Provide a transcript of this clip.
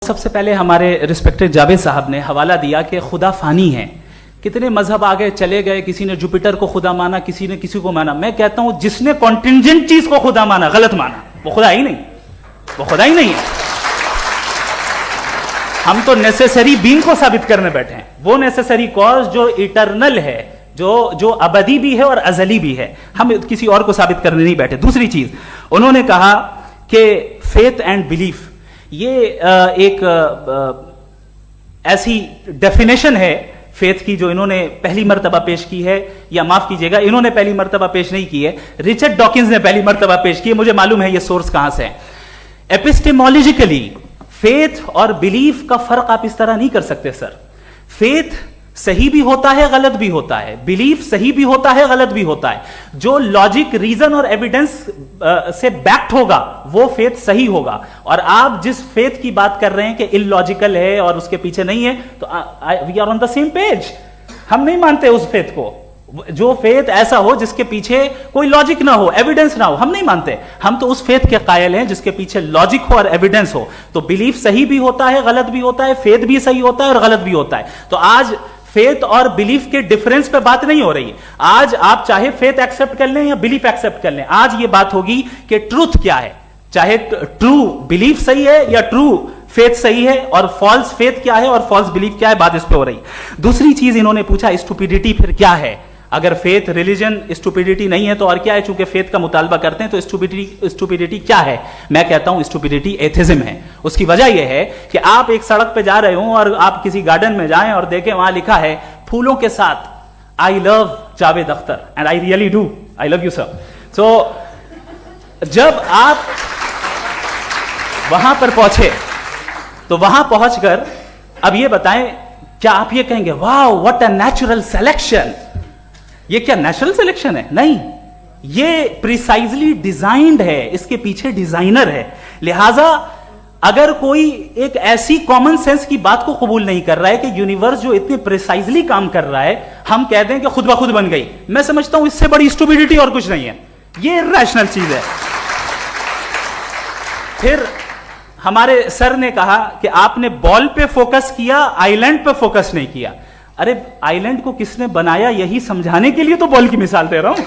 سب سے پہلے ہمارے ریسپیکٹڈ جاوید صاحب نے حوالہ دیا کہ خدا فانی ہے. کتنے مذہب آگے چلے گئے, کسی نے جوپیٹر کو خدا مانا, کسی نے کسی کو مانا. میں کہتا ہوں جس نے کانٹینجنٹ چیز کو خدا مانا غلط مانا, وہ خدا ہی نہیں, وہ خدا ہی نہیں ہے. ہم تو نیسیسری بینگ کو ثابت کرنے بیٹھے ہیں, وہ نیسیسری کاز جو ایٹرنل ہے, جو ابدی بھی ہے اور ازلی بھی ہے. ہم کسی اور کو ثابت کرنے نہیں بیٹھے. دوسری چیز انہوں نے کہا کہ فیتھ اینڈ بلیف یہ ایک ایسی ڈیفینیشن ہے فیتھ کی جو انہوں نے پہلی مرتبہ پیش کی ہے, یا معاف کیجئے گا انہوں نے پہلی مرتبہ پیش نہیں کی ہے, رچرڈ ڈاکنز نے پہلی مرتبہ پیش کی ہے. مجھے معلوم ہے یہ سورس کہاں سے ہے. ایپسٹیمولوجیکلی فیتھ اور بلیف کا فرق آپ اس طرح نہیں کر سکتے سر. فیتھ صحیح بھی ہوتا ہے, غلط بھی ہوتا ہے. بلیف صحیح بھی ہوتا ہے, غلط بھی ہوتا ہے. جو لاجک, ریزن اور ایویڈنس سے بیکڈ ہوگا وہ فیتھ صحیح ہوگا. اور آپ جس فیتھ کی بات کر رہے ہیں کہ ان لاجیکل ہے اور اس کے پیچھے نہیں ہے, تو we are on the same page. ہم نہیں مانتے اس فیتھ کو. جو فیتھ ایسا ہو جس کے پیچھے کوئی لاجک نہ ہو, ایویڈنس نہ ہو, ہم نہیں مانتے. ہم تو اس فیتھ کے قائل ہیں جس کے پیچھے لاجک ہو اور ایویڈنس ہو. تو بلیف صحیح بھی ہوتا ہے, غلط بھی ہوتا ہے. فیتھ بھی صحیح ہوتا ہے اور غلط بھی ہوتا ہے. تو آج فیتھ اور بلیف کے ڈیفرنس پہ بات نہیں ہو رہی. آج آپ چاہے فیتھ ایکسپٹ کر لیں یا بلیف ایکسپٹ کر لیں, آج یہ بات ہوگی کہ ٹروتھ کیا ہے. چاہے ٹرو بلیف صحیح ہے یا ٹرو فیتھ صحیح ہے, اور فالس فیتھ کیا ہے اور فالس بلیف کیا ہے, بات اس پہ ہو رہی. دوسری چیز انہوں نے پوچھا اسٹوپیڈیٹی پھر کیا ہے. اگر فیتھ ریلیجن اسٹوپیڈیٹی نہیں ہے تو اور کیا ہے؟ چونکہ فیتھ کا مطالبہ کرتے ہیں تو اسٹوپیڈیٹی کیا ہے؟ میں کہتا ہوں اسٹوپیڈیٹی ایتھزم ہے. اس کی وجہ یہ ہے کہ آپ ایک سڑک پہ جا رہے ہوں اور آپ کسی گارڈن میں جائیں اور دیکھیں وہاں لکھا ہے پھولوں کے ساتھ I love Javed Akhtar, and I really do, I love you sir. So جب آپ وہاں پر پہنچے تو وہاں پہنچ کر اب یہ بتائیں, کیا آپ یہ کہیں گے واو واٹ اے نیچرل سلیکشن؟ یہ کیا نیچرل سلیکشن ہے؟ نہیں, یہ پریسائزلی ڈیزائنڈ ہے, اس کے پیچھے ڈیزائنر ہے. لہذا اگر کوئی ایک ایسی کامن سینس کی بات کو قبول نہیں کر رہا ہے کہ یونیورس جو اتنے پریسائزلی کام کر رہا ہے ہم کہہ دیں کہ خود بخود بن گئی, میں سمجھتا ہوں اس سے بڑی اسٹوپیڈیٹی اور کچھ نہیں ہے. یہ ریشنل چیز ہے. پھر ہمارے سر نے کہا کہ آپ نے بال پہ فوکس کیا, آئی لینڈ پہ فوکس نہیں کیا. ارے آئی لینڈ کو کس نے بنایا یہی سمجھانے کے لیے تو بال کی مثال دے رہا ہوں.